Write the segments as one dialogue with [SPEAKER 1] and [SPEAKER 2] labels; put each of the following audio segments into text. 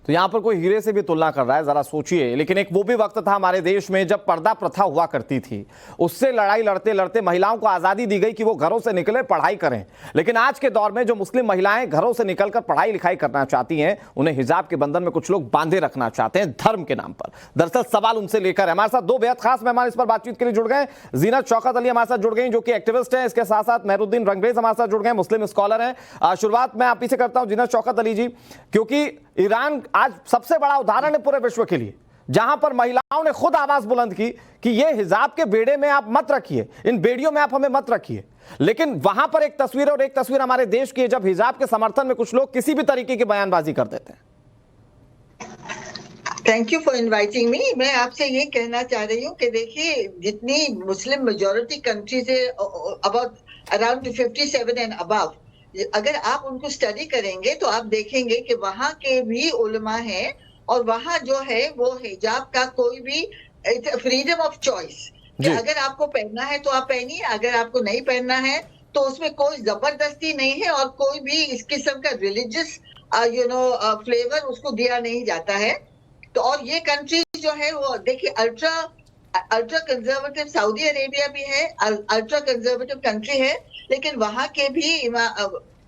[SPEAKER 1] तो यहां पर कोई हीरे से भी तुलना कर रहा है, जरा सोचिए। लेकिन एक वो भी वक्त था हमारे देश में जब पर्दा प्रथा हुआ करती थी, उससे लड़ाई लड़ते लड़ते महिलाओं को आजादी दी गई कि वो घरों से निकले, पढ़ाई करें। लेकिन आज के दौर में जो मुस्लिम महिलाएं घरों से निकलकर पढ़ाई लिखाई करना चाहती हैं, उन्हें हिजाब के बंधन में कुछ लोग बांधे रखना चाहते हैं धर्म के नाम पर। दरअसल सवाल उनसे लेकर हमारे साथ दो बेहद खास मेहमान इस पर बातचीत के लिए जुड़ गए। जीनत शौकत अली हमारे साथ जुड़ गई, जो कि एक्टिविस्ट है। इसके साथ साथ मेहरुद्दीन रंगरेज हमारे साथ जुड़ गए, मुस्लिम स्कॉलर हैं। शुरुआत मैं आप ही से करता हूं जीनत शौकत अली जी, क्योंकि ईरान आज सबसे बड़ा उदाहरण है पूरे विश्व के लिए, जहां पर महिलाओं ने खुद आवाज बुलंद की कि ये हिजाब के बेड़े में आप मत रखिए, इन बेड़ियों में आप हमें मत रखिए। लेकिन वहां पर एक तस्वीर और एक तस्वीर हमारे देश की है जब हिजाब के समर्थन में कुछ लोग किसी भी तरीके की बयानबाजी कर देते हैं।
[SPEAKER 2] Thank you for inviting me. मैं आपसे ये कहना चाह रही हूँ कि देखिए, जितनी मुस्लिम मेजॉरिटी कंट्रीज है, अबाउट अराउंड 57 एंड अबव, अगर आप उनको स्टडी करेंगे तो आप देखेंगे कि वहां के भी उलमा हैं, और वहां जो है वो हिजाब का कोई भी फ्रीडम ऑफ चॉइस, अगर आपको पहनना है तो आप पहनिए, अगर आपको नहीं पहनना है तो उसमें कोई जबरदस्ती नहीं है, और कोई भी इस किस्म का रिलीजियस फ्लेवर उसको दिया नहीं जाता है। तो और ये कंट्री जो है वो देखिए, अल्ट्रा कंजर्वेटिव सऊदी अरेबिया भी है, अल्ट्रा कंजर्वेटिव कंट्री है, लेकिन वहां के भी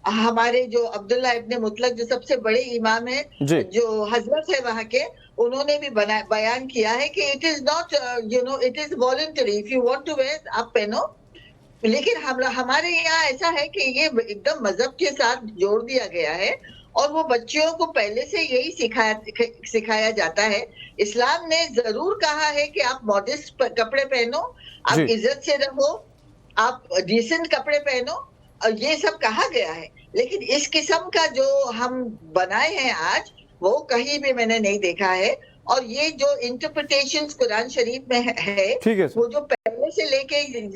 [SPEAKER 2] हमारे जो अब्दुल्ला इब्ने मुतलक जो सबसे बड़े इमाम है, जो हजरत है वहां के, उन्होंने भी बयान किया है कि it is not it is voluntary, if you want to wear आप पहनो। लेकिन हमारे यहाँ ऐसा है कि ये एकदम मजहब के साथ जोड़ दिया गया है, और वो बच्चियों को पहले से यही सिखाया जाता है। इस्लाम ने जरूर कहा है कि आप मॉडेस्ट कपड़े पहनो, आप इज्जत से रहो, आप डिसेंट कपड़े पहनो, और ये सब कहा गया है। लेकिन इस किस्म का जो हम बनाए हैं आज, वो कहीं भी मैंने नहीं देखा है। और ये जो इंटरप्रिटेशंस कुरान शरीफ में है, वो जो पहले से लेके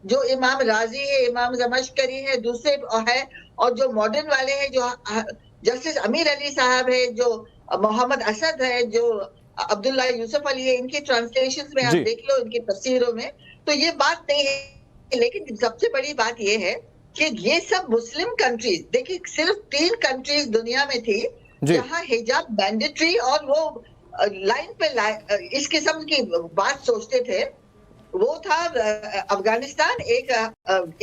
[SPEAKER 2] जो इमाम राजी है, इमाम जमशकरी है, दूसरे है, और जो मॉडर्न वाले हैं, जो जस्टिस अमीर अली साहब है, जो मोहम्मद असद है, जो अब्दुल्ला यूसुफ अली है, इनकी ट्रांसलेशंस में आप देख लो, इनकी तफसीरों में, तो ये बात नहीं है। लेकिन सबसे बड़ी बात ये है कि ये सब मुस्लिम कंट्रीज, देखिए सिर्फ 3 कंट्रीज दुनिया में थी जहाँ हिजाब मैंडेटरी और वो लाइन पे इस किस्म की बात सोचते थे। वो था अफगानिस्तान, एक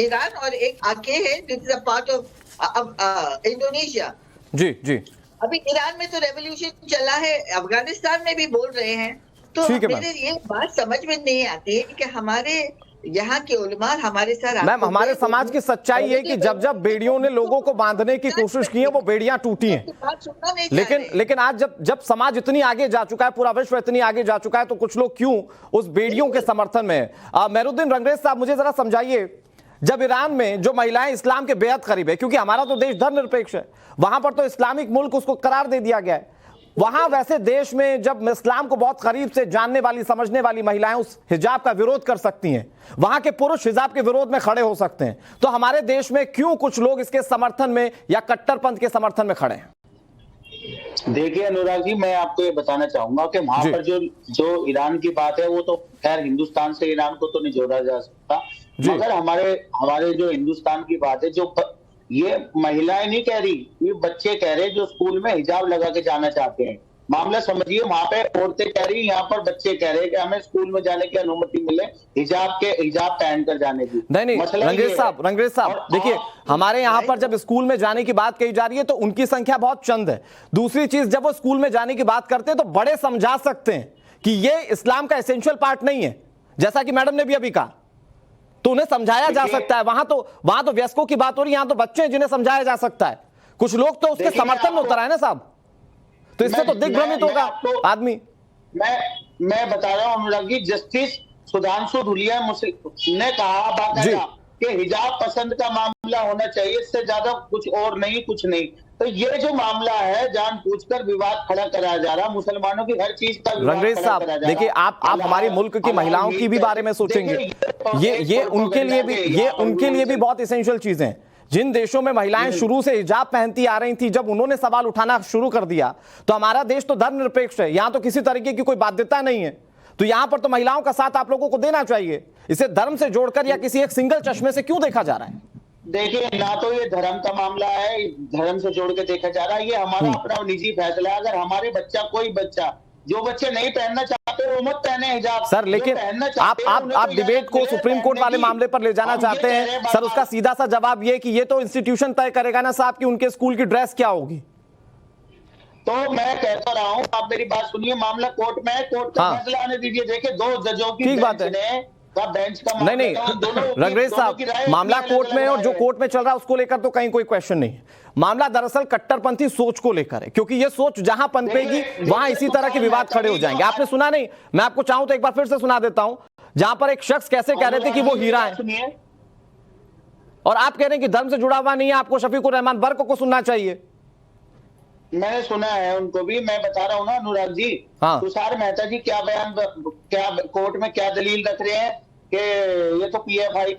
[SPEAKER 2] ईरान, और एक आके है this is a part of Indonesia.
[SPEAKER 1] जी जी,
[SPEAKER 2] अभी ईरान में तो रेवोल्यूशन चला है, अफगानिस्तान में भी बोल रहे हैं। तो मेरे ये बात समझ में नहीं आती है कि हमारे यहाँ के उलमा हमारे साथ,
[SPEAKER 1] मैम हमारे समाज की सच्चाई है कि जब जब बेड़ियों ने लोगों को बांधने की कोशिश की है, वो बेड़ियां टूटी हैं। लेकिन आज जब समाज इतनी आगे जा चुका है, पूरा विश्व इतनी आगे जा चुका है, तो कुछ लोग क्यों उस बेड़ियों के समर्थन में है? मेहरुद्दीन रंगरेज साहब, मुझे जरा समझाइए, जब ईरान में जो महिलाएं इस्लाम के बेहद करीब है, क्योंकि हमारा तो देश धर्मनिरपेक्ष है, वहां पर तो इस्लामिक मुल्क उसको करार दे दिया गया है, वहां वैसे देश में जब इस्लाम को बहुत करीब से जानने वाली, समझने वाली महिलाएं उस हिजाब का विरोध कर सकती हैं, वहां के पुरुष हिजाब के विरोध में खड़े हो सकते हैं, तो हमारे देश में क्यों कुछ लोग इसके समर्थन में या कट्टरपंथ के समर्थन में खड़े हैं?
[SPEAKER 3] देखिए अनुराग जी, मैं आपको ये बताना चाहूंगा कि वहां पर जो ईरान की बात है, वो तो खैर हिंदुस्तान से ईरान को तो नहीं जोड़ा जा सकता, मगर हमारे जो हिंदुस्तान की बात है, जो ये महिलाएं नहीं कह रही, ये बच्चे कह रहे हैं जो स्कूल में हिजाब लगा के जाना चाहते हैं। मामला समझिए, वहां पे औरतें कह रही, यहाँ पर बच्चे कह रहे हैं कि हमें स्कूल में जाने की अनुमति मिले हिजाब पहन कर जाने की।
[SPEAKER 1] नहीं रंगरेज साहब देखिए, हमारे यहाँ पर जब स्कूल में जाने की बात कही जा रही है तो उनकी संख्या बहुत चंद है। दूसरी चीज, जब वो स्कूल में जाने की बात करते हैं तो बड़े समझा सकते हैं कि ये इस्लाम का एसेंशियल पार्ट नहीं है, जैसा कि मैडम ने भी अभी कहा, तो उन्हें समझाया जा सकता है। वहां तो वयस्कों की बात हो रही है, यहाँ तो बच्चे हैं जिन्हें समझाया जा सकता है। कुछ लोग तो उसके समर्थन में उतर आए ना साहब, तो इससे तो दिग्भ्रमित होगा आदमी।
[SPEAKER 3] मैं बता रहा हूँ अनुराग जी, जस्टिस सुधांशु धुलिया ने कहा बाकायदा कि हिजाब पसंद का मामला होना चाहिए, इससे ज्यादा कुछ और नहीं, कुछ नहीं। तो ये जो मामला है, जानबूझकर विवाद खड़ा कराया जा रहा, मुसलमानों की हर चीज का
[SPEAKER 1] रंगरेज साहब देखिए, आप हमारे मुल्क की महिलाओं की भी बारे में सोचेंगे, ये उनके लिए भी बहुत इसेंशियल चीजें हैं। जिन देशों में महिलाएं शुरू से हिजाब पहनती आ रही थी, जब उन्होंने सवाल उठाना शुरू कर दिया, तो हमारा देश तो धर्मनिरपेक्ष है, यहां तो किसी तरीके की कोई बाध्यता नहीं है, तो यहां पर तो महिलाओं का साथ आप लोगों को देना चाहिए। इसे धर्म से जोड़कर या किसी एक सिंगल चश्मे से क्यों देखा जा रहा है?
[SPEAKER 3] देखिए, ना तो ये धर्म का मामला है, धर्म से जोड़ के देखा जा रहा है, ये हमारा अपना निजी फैसला है। अगर हमारे कोई बच्चा, जो बच्चे नहीं पहनना चाहते वो मत पहने हिजाब।
[SPEAKER 1] सर लेकिन आप डिबेट को सुप्रीम कोर्ट वाले मामले पर ले जाना चाहते हैं सर, उसका सीधा सा जवाब ये कि ये तो इंस्टीट्यूशन तय करेगा ना साहब कि उनके स्कूल की ड्रेस क्या होगी।
[SPEAKER 3] तो मैं कहता रहा हूं, आप मेरी बात सुनिए, मामला कोर्ट में है, कोर्ट का फैसला आने दीजिए। देखिए, 2 जजों की बेंच ने बेंच का
[SPEAKER 1] नहीं रंगरेज साहब, मामला कोर्ट में और जो कोर्ट में चल रहा है उसको लेकर तो कहीं कोई क्वेश्चन नहीं है। मामला दरअसल कट्टरपंथी सोच को लेकर है, क्योंकि ये सोच जहां पनपेगी वहां इसी तरह के विवाद खड़े हो जाएंगे। आपने सुना नहीं, मैं आपको चाहूं तो एक बार फिर से सुना देता हूं, जहां पर एक शख्स कैसे कह रहे थे कि वो हीरा है, और आप कह रहे हैं कि धर्म से जुड़ा हुआ नहीं है, आपको शफीकुर रहमान बर्क को सुनना चाहिए।
[SPEAKER 3] मैंने सुना है उनको भी, मैं बता रहा हूँ ना अनुराग जी।
[SPEAKER 1] हाँ।
[SPEAKER 3] तुषार मेहता जी क्या कोर्ट में क्या दलील रख रहे हैं कि ये तो पीएफआई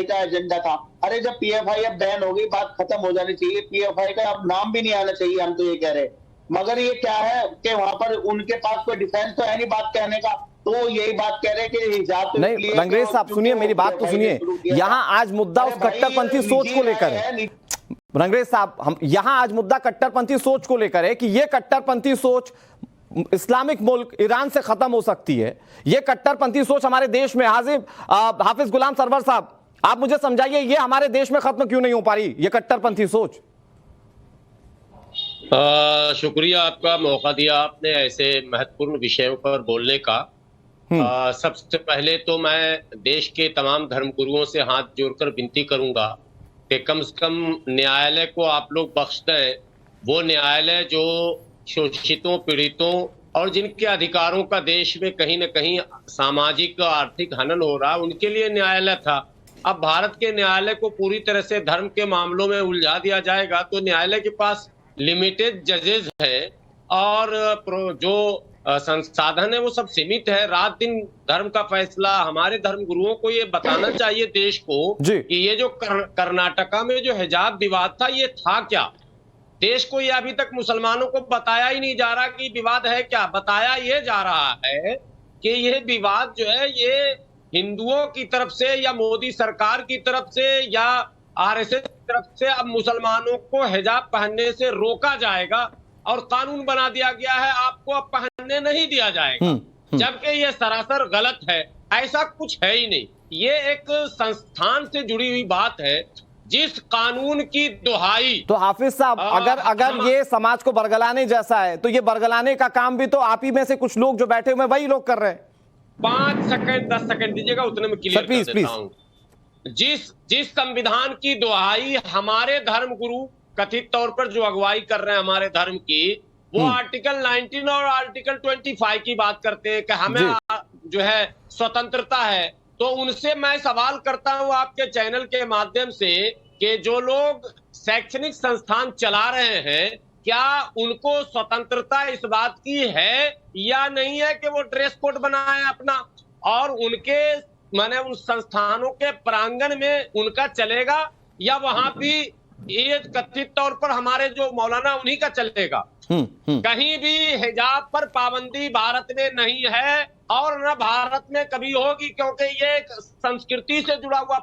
[SPEAKER 3] का एजेंडा था। अरे जब पीएफआई अब बैन हो गई, बात खत्म हो जानी चाहिए, पीएफआई का अब नाम भी नहीं आना चाहिए, हम तो ये कह रहे हैं। मगर ये क्या है कि वहां पर उनके पास कोई डिफेंस तो है नहीं बात कहने का, तो यही बात कह रहे हैं कि हिजाब
[SPEAKER 1] नहीं। रंगरेज साहब सुनिए, मेरी बात तो सुनिए, यहाँ आज मुद्दा उस कट्टरपंथी सोच को लेकर है। रंगरेज साहब, हम यहाँ आज मुद्दा कट्टरपंथी सोच को लेकर है कि ये कट्टरपंथी सोच इस्लामिक मुल्क ईरान से खत्म हो सकती है। ये कट्टरपंथी सोच हमारे देश में, हाफिज गुलाम सरवर साहब आप मुझे समझाइए, ये हमारे देश में खत्म क्यों नहीं हो पा रही ये कट्टरपंथी सोच?
[SPEAKER 4] शुक्रिया, आपका मौका दिया आपने ऐसे महत्वपूर्ण विषयों पर बोलने का। सबसे पहले तो मैं देश के तमाम धर्मगुरुओं से हाथ जोड़कर विनती करूंगा कि कम से कम न्यायालय को आप लोग बख्श दें। वो न्यायालय जो शोषितों, पीड़ितों और जिनके अधिकारों का देश में कहीं न कहीं सामाजिक आर्थिक हनन हो रहा है, उनके लिए न्यायालय था। अब भारत के न्यायालय को पूरी तरह से धर्म के मामलों में उलझा दिया जाएगा तो न्यायालय के पास लिमिटेड जजेस है और जो संसाधन है वो सब सीमित है। रात दिन धर्म का फैसला, हमारे धर्म गुरुओं को ये बताना चाहिए देश को कि ये जो कर्नाटका में जो हिजाब विवाद था ये था क्या। देश को ये अभी तक मुसलमानों को बताया ही नहीं जा रहा कि विवाद है क्या। बताया ये जा रहा है कि ये विवाद जो है ये हिंदुओं की तरफ से या मोदी सरकार की तरफ से या आरएसएस की तरफ से अब मुसलमानों को हिजाब पहनने से रोका जाएगा और कानून बना दिया गया है आपको अब पहनने नहीं दिया जाएगा, जबकि ये सरासर गलत है। ऐसा कुछ है ही नहीं। ये एक संस्थान से जुड़ी हुई बात है जिस कानून की दुहाई।
[SPEAKER 1] तो हाफिज साहब, अगर ये समाज को बरगलाने जैसा है तो ये बरगलाने का काम भी तो आप ही में से कुछ लोग जो बैठे हुए वही लोग कर रहे हैं।
[SPEAKER 4] 5 सेकंड 10 सेकंड दीजिएगा, उतने में क्लियर कर देता हूं। जिस संविधान की दुहाई हमारे धर्म गुरु कथित तौर पर जो अगुवाई कर रहे हैं हमारे धर्म की, वो आर्टिकल 19 और आर्टिकल 25 की बात करते हैं कि हमें जो है स्वतंत्रता है। तो उनसे मैं सवाल करता हूं आपके चैनल के माध्यम से कि जो लोग शैक्षणिक संस्थान चला रहे हैं, क्या उनको स्वतंत्रता इस बात की है या नहीं है कि वो ड्रेस कोड बनाए अपना, और उनके माने उन संस्थानों के प्रांगण में उनका चलेगा या वहां भी ये कथित तौर पर हमारे जो मौलाना उन्हीं का चलेगा। कहीं भी हिजाब पर पाबंदी भारत में नहीं है और न भारत में कभी होगी, क्योंकि ये एक संस्कृति से जुड़ा हुआ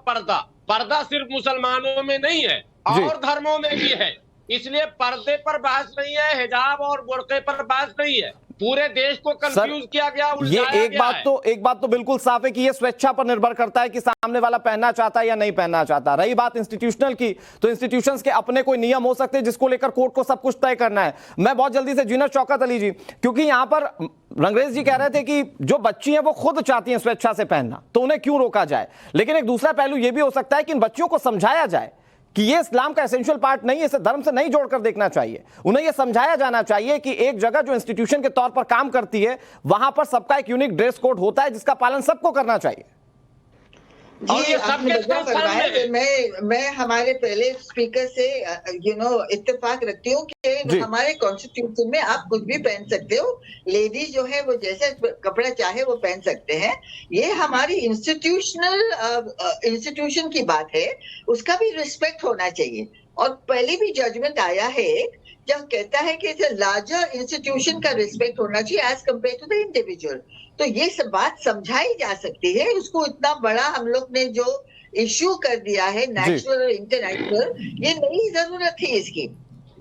[SPEAKER 4] पर्दा सिर्फ मुसलमानों में नहीं है और धर्मों में भी है। इसलिए पर्दे पर बहस नहीं है, हिजाब और बुर्के पर बहस नहीं है। पूरे देश को कंफ्यूज किया गया,
[SPEAKER 1] ये एक बात तो बिल्कुल साफ है कि ये स्वेच्छा पर निर्भर करता है कि सामने वाला पहनना चाहता है या नहीं पहनना चाहता। रही बात इंस्टीट्यूशनल की, तो इंस्टीट्यूशंस के अपने कोई नियम हो सकते हैं जिसको लेकर कोर्ट को सब कुछ तय करना है। मैं बहुत जल्दी से जीनत शौकत अली जी, क्योंकि यहां पर रंगरेज जी कह रहे थे कि जो बच्ची हैं वो खुद चाहती हैं स्वेच्छा से पहनना, तो उन्हें क्यों रोका जाए। लेकिन एक दूसरा पहलू यह भी हो सकता है कि इन बच्चियों को समझाया जाए कि ये इस्लाम का एसेंशियल पार्ट नहीं है, इसे धर्म से नहीं जोड़कर देखना चाहिए। उन्हें यह समझाया जाना चाहिए कि एक जगह जो इंस्टीट्यूशन के तौर पर काम करती है वहां पर सबका एक यूनिक ड्रेस कोड होता है जिसका पालन सबको करना चाहिए।
[SPEAKER 2] और ये मैं हमारे पहले स्पीकर से इत्तेफाक रखती हूँ कि हमारे कॉन्स्टिट्यूशन में आप कुछ भी पहन सकते हो, लेडीज जो है वो जैसे कपड़ा चाहे वो पहन सकते हैं। ये हमारी इंस्टीट्यूशन की बात है, उसका भी रिस्पेक्ट होना चाहिए। और पहले भी जजमेंट आया है जब कहता है कि लार्जर इंस्टीट्यूशन का रिस्पेक्ट होना चाहिए as compared to the individual. तो ये सब बात समझाई जा सकती है, उसको इतना बड़ा हम लोग ने जो इश्यू कर दिया है नेशनल और इंटरनेशनल, ये नई जरूरत थी इसकी।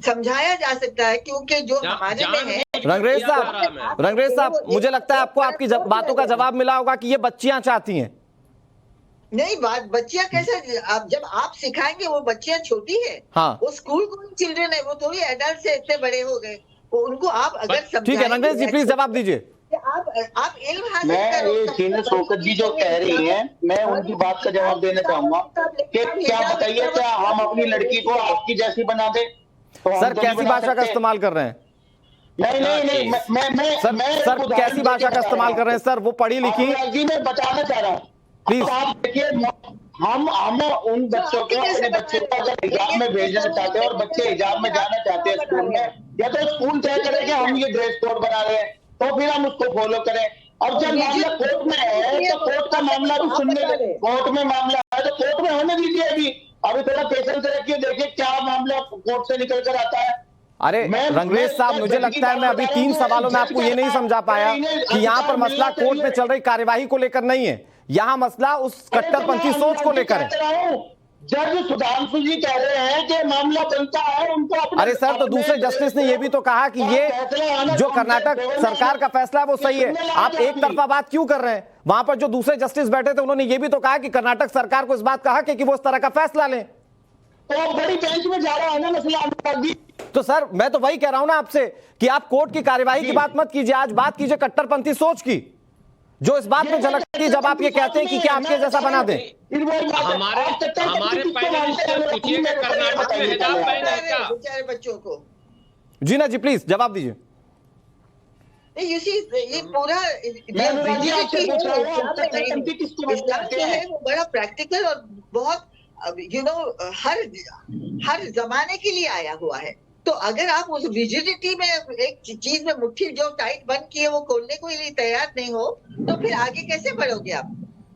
[SPEAKER 2] समझाया जा सकता है क्योंकि जो हमारे में है।
[SPEAKER 1] रंगरेज साहब, मुझे लगता है आपको आपकी बातों का जवाब मिला होगा कि ये बच्चियां चाहती हैं।
[SPEAKER 2] नहीं, बात बच्चियां कैसे, आप जब आप सिखाएंगे, वो बच्चियां छोटी है,
[SPEAKER 1] हाँ,
[SPEAKER 2] वो स्कूल गोइंग चिल्ड्रन है, वो थोड़ी एडल्ट से इतने बड़े हो गए, वो उनको आप अगर
[SPEAKER 1] ठीक है रंगरेज जी, प्लीज जवाब दीजिए।
[SPEAKER 2] आप इल्म हासिल
[SPEAKER 3] मैं
[SPEAKER 2] करो।
[SPEAKER 3] ये चीजें शौकत जी जो कह रही हैं, मैं उनकी बात का जवाब देना चाहूंगा कि क्या बताइए, क्या हम अपनी लड़की को आपकी जैसी बना दें? तो हम
[SPEAKER 1] सर
[SPEAKER 3] तो नहीं
[SPEAKER 1] कैसी
[SPEAKER 3] बना
[SPEAKER 1] भाषा का
[SPEAKER 3] सकते।
[SPEAKER 1] इस्तेमाल कर रहे हैं?
[SPEAKER 3] नहीं,
[SPEAKER 1] सर कैसी भाषा का इस्तेमाल कर रहे हैं सर? वो पढ़ी लिखी
[SPEAKER 3] जी, मैं बताना चाह रहा हूँ।
[SPEAKER 1] प्लीज।
[SPEAKER 3] आप देखिए, हम उन बच्चों को, अपने बच्चे को अगर हिजाब में भेजना चाहते हैं और बच्चे हिजाब में जाना चाहते हैं स्कूल में, या तो स्कूल तय करे कि हम ये ड्रेस कोड बना रहे हैं, तो फिर हम उसको फॉलो करें। और जब मामला कोर्ट में है तो कोर्ट का मामला भी सुनने, कोर्ट में मामला है तो कोर्ट में होने दीजिए। अभी थोड़ा पेशेंस रखिए, देखिए क्या मामला कोर्ट से निकल कर आता है।
[SPEAKER 1] अरे रंगरेज साहब, मुझे लगता है मैं अभी 3 सवालों में आपको ये नहीं समझा पाया कि यहाँ पर मसला कोर्ट में चल रही कार्यवाही को लेकर नहीं है, यहाँ मसला उस कट्टरपंथी सोच को लेकर है।
[SPEAKER 3] जज सुधांशु जी कह रहे हैं कि मामला बनता है उनको अपने।
[SPEAKER 1] अरे सर, तो दूसरे जस्टिस ने ये भी तो कहा कि ये जो कर्नाटक सरकार का फैसला है वो सही है। आप एक तरफा बात क्यों कर रहे हैं? वहां पर जो दूसरे जस्टिस बैठे थे उन्होंने ये भी तो कहा कि कर्नाटक सरकार को इस बात कहा कि वो इस तरह का फैसला लें।
[SPEAKER 3] तो बड़ी बेंच में जा रहा है ना मसला।
[SPEAKER 1] तो सर मैं तो वही कह रहा हूं ना आपसे कि आप कोर्ट की कार्यवाही की बात मत कीजिए, आज बात कीजिए कट्टरपंथी सोच की, जो इस बात में झलकती है जब आप ये कहते हैं कि क्या आपके जैसा बना दें।
[SPEAKER 4] हमारे पैनलिस्ट से पूछिए कि कर्नाटक में हिजाब बैन है क्या?
[SPEAKER 2] बेचारे बच्चों को।
[SPEAKER 1] जी ना जी, प्लीज जवाब दीजिए।
[SPEAKER 2] ये पूरा इस्लाम जो है वो बड़ा प्रैक्टिकल और बहुत हर जमाने के लिए आया हुआ है। तो अगर आप उस रिजिडिटी में एक चीज में मुट्ठी जो टाइट बंद की है वो खोलने को लिए तैयार नहीं हो, तो फिर आगे कैसे बढ़ोगे आप?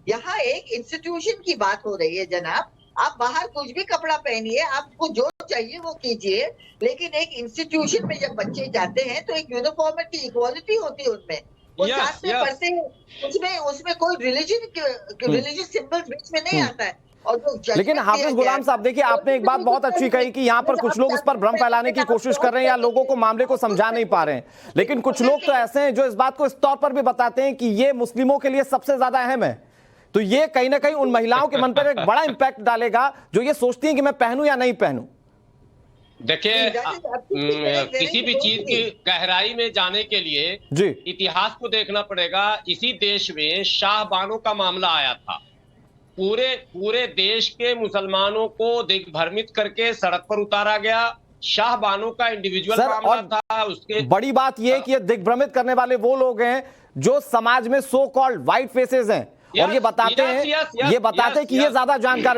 [SPEAKER 2] यहाँ एक इंस्टीट्यूशन की बात हो रही है जनाब। आप बाहर कुछ भी कपड़ा पहनिए, आपको जो चाहिए वो कीजिए, लेकिन एक इंस्टीट्यूशन में जब बच्चे जाते हैं तो एक यूनिफॉर्मिटी, इक्वालिटी होती है उनमें। वो साथ में पढ़ते हैं, उसमें कोई रिलीजियस सिंबल्स बीच में नहीं आता है।
[SPEAKER 1] लेकिन हाफिज गुलाम साहब, देखिए आपने एक बात बहुत अच्छी कही कि यहाँ पर कुछ लोग इस पर भ्रम फैलाने की कोशिश कर रहे हैं या लोगों को मामले को समझा नहीं पा रहे हैं, लेकिन कुछ लोग तो ऐसे हैं जो इस बात को इस तौर पर भी बताते हैं कि ये मुस्लिमों के लिए सबसे ज्यादा अहम है। तो ये कहीं ना कहीं उन महिलाओं के मन पर एक बड़ा इंपैक्ट डालेगा जो ये सोचती हैं कि मैं पहनूं या नहीं पहनूं।
[SPEAKER 4] देखिए, किसी भी चीज की गहराई में जाने के लिए
[SPEAKER 1] जी
[SPEAKER 4] इतिहास को देखना पड़ेगा। इसी देश में शाहबानों का मामला आया था। पूरे देश के मुसलमानों को दिग्भ्रमित करके सड़क पर उतारा गया। शाहबानों का इंडिविजुअल मामला था। उसके
[SPEAKER 1] बड़ी बात यह कि ये दिग्भ्रमित करने वाले वो लोग हैं जो समाज में सो कॉल्ड व्हाइट फेसेस हैं और ये बताते हैं कि ये ज्यादा जानकार